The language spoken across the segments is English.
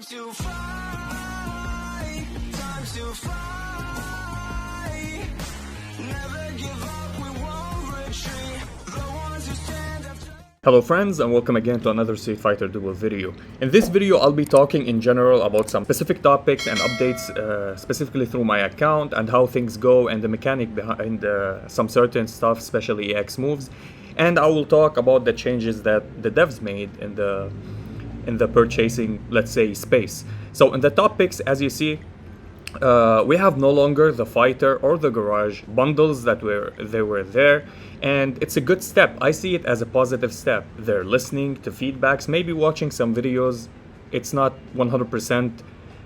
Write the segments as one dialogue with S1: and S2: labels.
S1: Time to fly, time to fly. Never give up, we won't retreat. The ones who stand up.
S2: Hello friends, and welcome again to another Street Fighter Duel video. In this video I'll be talking in general about some specific topics and updates specifically through my account and how things go and the mechanic behind some certain stuff, especially EX moves. And I will talk about the changes that the devs made in the purchasing, let's say, space. So in the top picks, as you see, we have no longer the fighter or the garage bundles that were there, and it's a good step. I see it as a positive step. They're listening to feedbacks, maybe watching some videos. It's not 100%,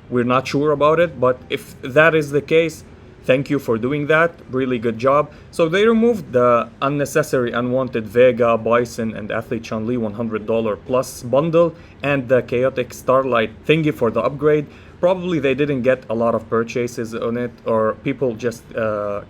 S2: we're not sure about it, but if that is the case, thank you for doing that. Really good job. So they removed the unnecessary unwanted Vega, Bison, and Athlete Chun-Li $100 plus bundle and the Chaotic Starlight thingy for the upgrade. Probably they didn't get a lot of purchases on it, or people just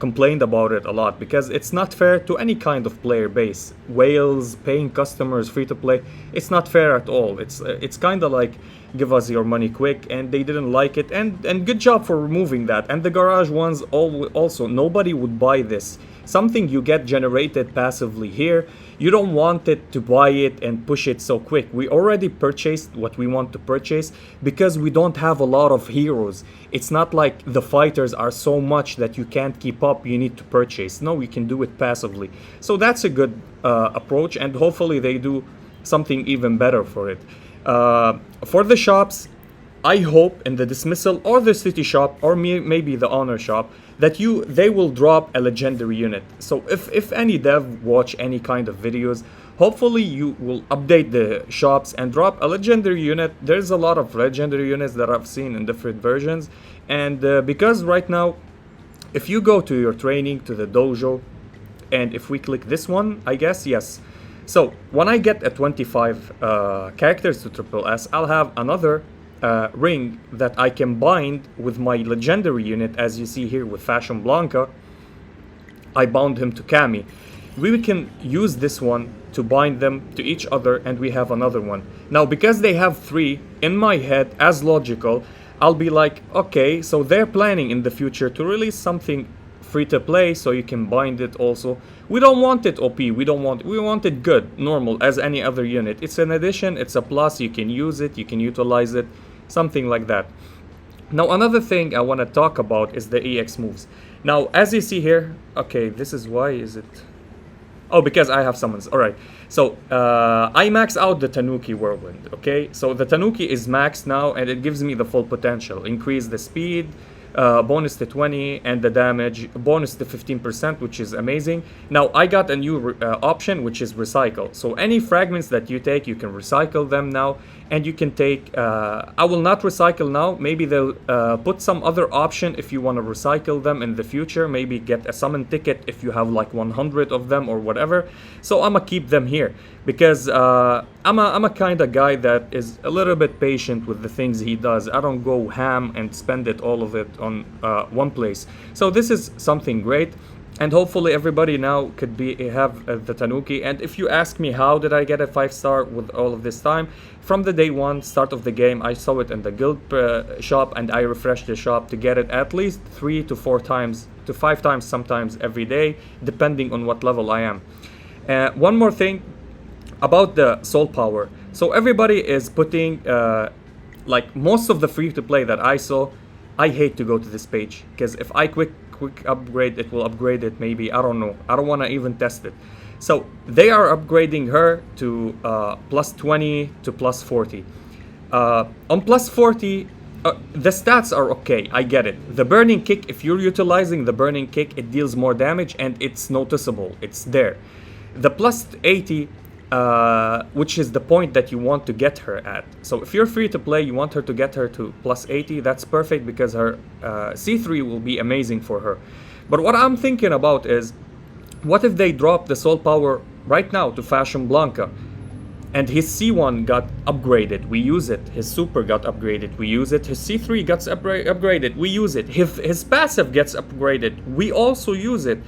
S2: complained about it a lot because it's not fair to any kind of player base. Whales, paying customers, free to play, it's not fair at all. It's kind of like give us your money quick, and they didn't like it, and good job for removing that. And the garage ones also, nobody would buy this. Something you get generated passively here, you don't want it to buy it and push it so quick. We already purchased what we want to purchase because we don't have a lot of heroes. It's not like the fighters are so much that you can't keep up, you need to purchase. No, you can do it passively. So that's a good approach, and hopefully they do something even better for it. For the shops, I hope in the dismissal or the city shop or maybe the honor shop that they will drop a legendary unit. So if any dev watch any kind of videos, hopefully you will update the shops and drop a legendary unit. There's a lot of legendary units that I've seen in different versions, and because right now if you go to your training, to the dojo, and if we click this one, I guess, yes. So when I get a 25 characters to Triple S, I'll have another ring that I can bind with my legendary unit, as you see here with Fashion Blanca. I bound him to Cammy. We can use this one to bind them to each other, and we have another one. Now, because they have three, in my head, as logical, I'll be like, okay, so they're planning in the future to release something free to play, so you can bind it also. We don't want it OP, we want it good, normal, as any other unit. It's an addition, it's a plus, you can use it, you can utilize it, something like that. Now another thing I want to talk about is the EX moves. Now as you see here, okay, this is why is it, oh, because I have summons. Alright, so I max out the Tanuki Whirlwind, okay? So the Tanuki is maxed now, and it gives me the full potential. Increase the speed, bonus to 20, and the damage bonus to 15%, which is amazing. Now I got a new option, which is recycle. So any fragments that you take, you can recycle them now, and you can take I will not recycle now. Maybe they'll put some other option if you want to recycle them in the future. Maybe get a summon ticket if you have like 100 of them or whatever. So I'ma keep them here because I'm a kind of guy that is a little bit patient with the things he does. I don't go ham and spend all of it on one place. So this is something great, and hopefully everybody now could have the Tanuki. And if you ask me how did I get a 5-star with all of this time, from the day one start of the game, I saw it in the guild shop, and I refreshed the shop to get it at least 3 to 4 times to 5 times sometimes every day, depending on what level I am. One more thing about the soul power. So everybody is putting like most of the free to play that I saw, I hate to go to this page because if I quick upgrade, it will upgrade it maybe, I don't know, I don't want to even test it. So they are upgrading her to plus 20 to plus 40. On plus 40, the stats are okay, I get it. The burning kick, if you're utilizing the burning kick, it deals more damage and it's noticeable, it's there. The plus 80, which is the point that you want to get her at. So if you're free to play, you want her to get her to plus 80, that's perfect because her C3 will be amazing for her. But what I'm thinking about is, what if they drop the soul power right now to Fashion Blanca, and his C1 got upgraded, we use it. His super got upgraded, we use it. His C3 gets upgraded, we use it. His passive gets upgraded, we also use it.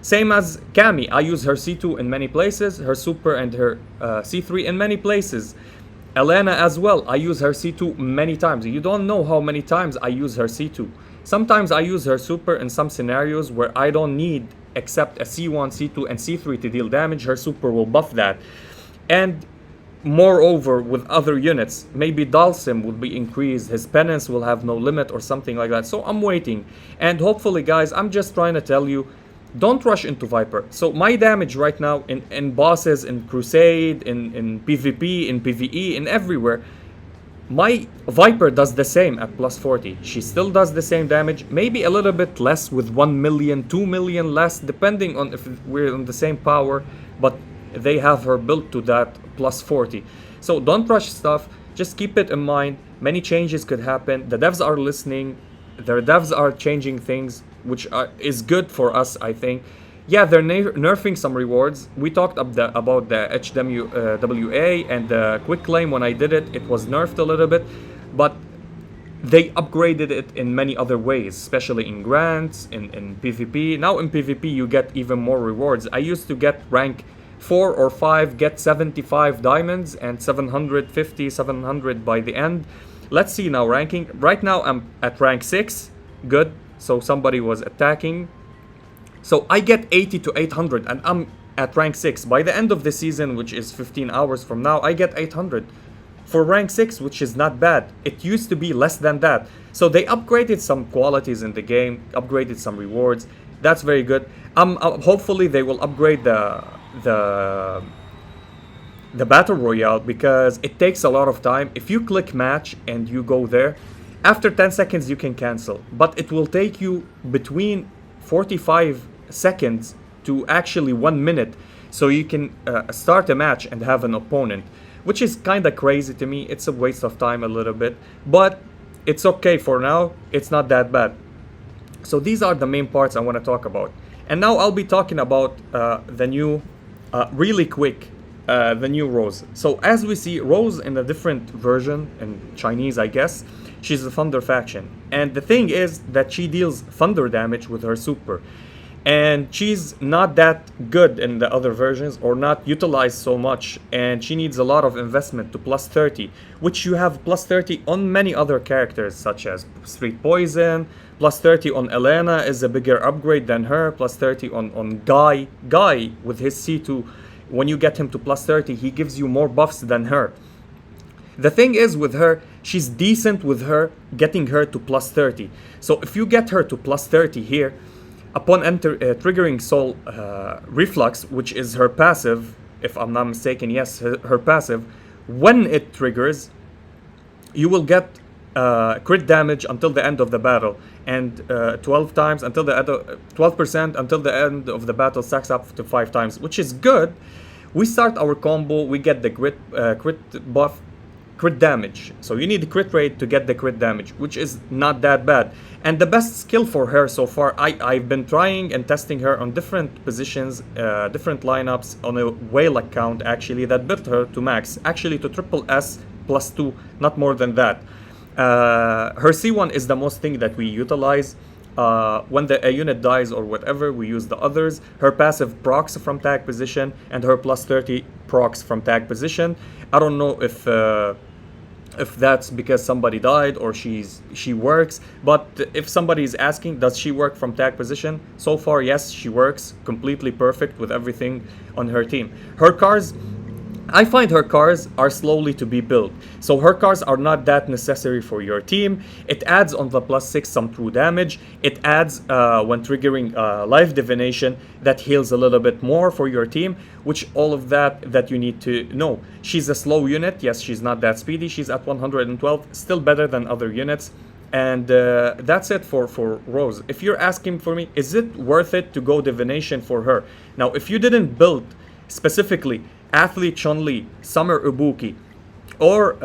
S2: Same as Cammy, I use her C2 in many places, her super and her C3 in many places. Elena as well, I use her C2 many times. You don't know how many times I use her C2. Sometimes I use her super in some scenarios where I don't need except a C1, C2, and C3 to deal damage. Her super will buff that. And moreover, with other units, maybe Dalsim will be increased, his penance will have no limit or something like that. So I'm waiting. And hopefully, guys, I'm just trying to tell you, don't rush into Viper. So my damage right now in bosses, in Crusade, in PvP, in PvE, in everywhere, my Viper does the same at plus 40. She still does the same damage, maybe a little bit less with 1 million, 2 million less, depending on if we're on the same power, but they have her built to that plus 40. So don't rush stuff, just keep it in mind. Many changes could happen. The devs are listening, their devs are changing things, which is good for us, I think. Yeah, they're nerfing some rewards. We talked about the HWA and the quick claim. When I did it, it was nerfed a little bit, but they upgraded it in many other ways, especially in grants, in PvP. Now in PvP, you get even more rewards. I used to get rank 4 or 5, get 75 diamonds and 750, 700 by the end. Let's see now ranking. Right now I'm at rank 6, good. So somebody was attacking. So I get 80 to 800 and I'm at rank 6. By the end of the season, which is 15 hours from now, I get 800 for rank 6, which is not bad. It used to be less than that. So they upgraded some qualities in the game, upgraded some rewards. That's very good. Hopefully they will upgrade the battle royale, because it takes a lot of time. If you click match and you go there, after 10 seconds you can cancel, but it will take you between 45 seconds to actually 1 minute, so you can start a match and have an opponent, which is kind of crazy to me. It's a waste of time a little bit, but it's okay for now. It's not that bad. So these are the main parts I want to talk about, and now I'll be talking about the new really quick, the new Rose. So as we see, Rose in a different version, in Chinese I guess, she's a Thunder faction. And the thing is that she deals thunder damage with her super. And she's not that good in the other versions, or not utilized so much. And she needs a lot of investment to plus 30, which you have plus 30 on many other characters, such as Street Poison. Plus 30 on Elena is a bigger upgrade than her. Plus 30 on Guy. Guy with his C2, when you get him to plus 30, he gives you more buffs than her. The thing is with her, she's decent with her, getting her to plus 30. So if you get her to plus 30 here, upon triggering Soul Reflux, which is her passive, if I'm not mistaken, yes, her passive, when it triggers, you will get crit damage until the end of the battle, and 12 times until the 12% until the end of the battle stacks up to 5 times, which is good. We start our combo, we get the crit buff, crit damage. So you need the crit rate to get the crit damage, which is not that bad. And the best skill for her so far, I've been trying and testing her on different positions, different lineups on a whale account actually, that built her to max, actually to triple S plus 2, not more than that. Her C1 is the most thing that we utilize. When a unit dies or whatever, we use the others. Her passive procs from tag position, and her plus 30 procs from tag position. I don't know if that's because somebody died or she works, but if somebody is asking, does she work from tag position? So far, yes, she works completely perfect with everything on her team. Her cars, I find her cars are slowly to be built. So her cars are not that necessary for your team. It adds on the plus 6 some true damage. It adds when triggering life divination, that heals a little bit more for your team, which all of that you need to know. She's a slow unit. Yes, she's not that speedy. She's at 112, still better than other units. And that's it for Rose. If you're asking for me, is it worth it to go divination for her? Now, if you didn't build specifically Athlete Chun-Li, Summer Ibuki, or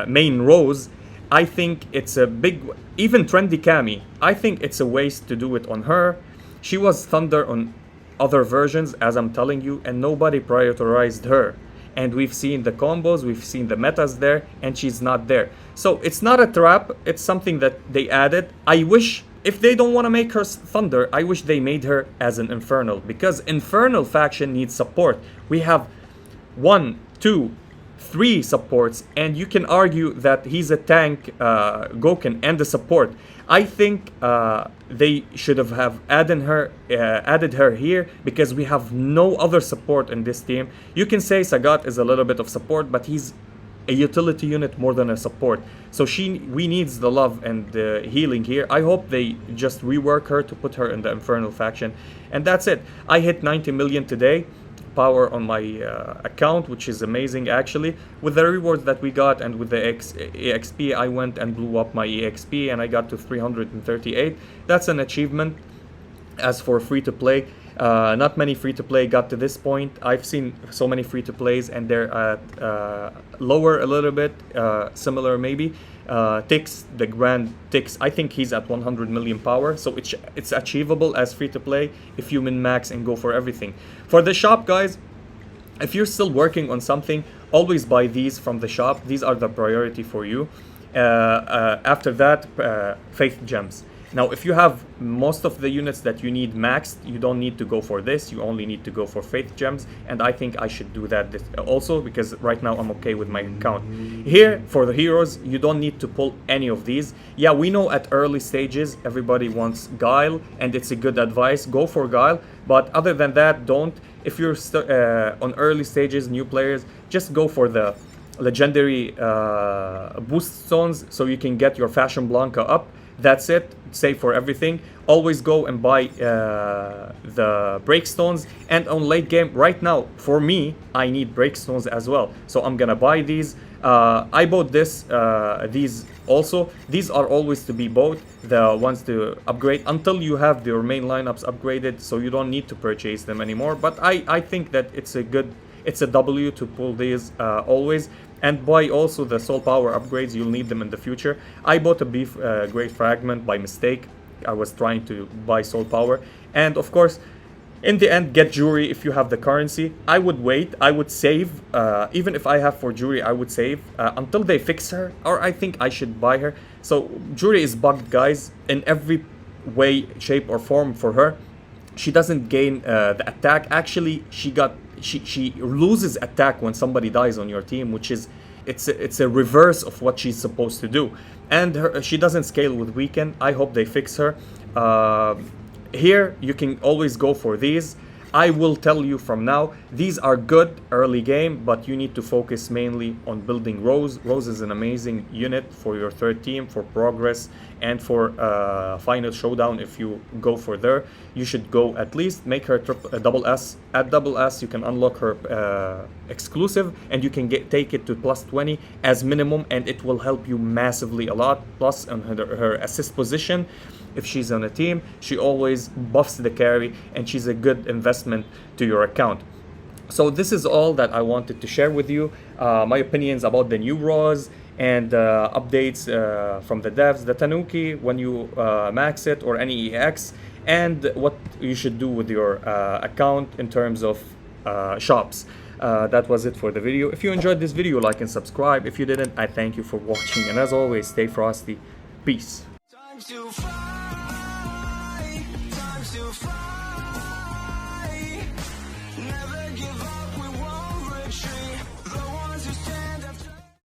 S2: main Rose, I think it's a big, even Trendy Kami, I think it's a waste to do it on her. She was Thunder on other versions, as I'm telling you, and nobody prioritized her. And we've seen the combos, we've seen the metas there, and she's not there. So it's not a trap, it's something that they added. I wish, if they don't want to make her Thunder, I wish they made her as an Infernal, because Infernal faction needs support. We have 1, 2, 3 supports, and you can argue that he's a tank, Gouken, and a support. I think they should have added her here, because we have no other support in this team. You can say Sagat is a little bit of support, but he's a utility unit more than a support. So we needs the love and the healing here. I hope they just rework her to put her in the Infernal faction. And that's it. I hit 90 million today power on my account, which is amazing actually. With the rewards that we got and with the EXP, I went and blew up my EXP and I got to 338. That's an achievement. As for free to play, not many free to play got to this point. I've seen so many free to plays and they're at lower a little bit, similar maybe. Tix, the Grand Tix, I think he's at 100 million power, so it's achievable as free to play if you min max and go for everything. For the shop, guys, if you're still working on something, always buy these from the shop. These are the priority for you. After that, faith gems. Now, if you have most of the units that you need maxed, you don't need to go for this. You only need to go for faith gems. And I think I should do that also, because right now I'm okay with my account. Here, for the heroes, you don't need to pull any of these. Yeah, we know at early stages, everybody wants Guile, and it's a good advice. Go for Guile. But other than that, don't. If you're on early stages, new players, just go for the legendary boost stones so you can get your Fashion Blanca up. That's it. Save for everything. Always go and buy the breakstones. And on late game, right now, for me, I need breakstones as well. So I'm gonna buy these. I bought these also. These are always to be bought, the ones to upgrade until you have your main lineups upgraded. So you don't need to purchase them anymore. But I think that it's a W to pull these always. And buy also the soul power upgrades. You'll need them in the future. I bought a beef great fragment by mistake. I was trying to buy soul power. And of course, in the end, get Jury if you have the currency. I would wait. I would save. Even if I have for Jury, I would save until they fix her. Or I think I should buy her. So Jury is bugged, guys, in every way, shape, or form for her. She doesn't gain the attack. Actually, she loses attack when somebody dies on your team, which is it's a reverse of what she's supposed to do. And she doesn't scale with weaken. I hope they fix her. Here you can always go for these. I will tell you from now, these are good early game, but you need to focus mainly on building Rose. Rose is an amazing unit for your third team, for progress, and for final showdown. If you go for there, you should go at least make her double S. At double S, you can unlock her exclusive, and you can take it to plus 20 as minimum, and it will help you massively a lot. Plus, on her assist position, if she's on a team, she always buffs the carry, and she's a good investment to your account. So this is all that I wanted to share with you. My opinions about the new Raws and updates from the devs, the Tanuki when you max it, or any EX, and what you should do with your account in terms of shops. That was it for the video. If you enjoyed this video, like and subscribe. If you didn't, I thank you for watching, and as always, stay frosty. Peace.
S1: Time to fight, time to fight.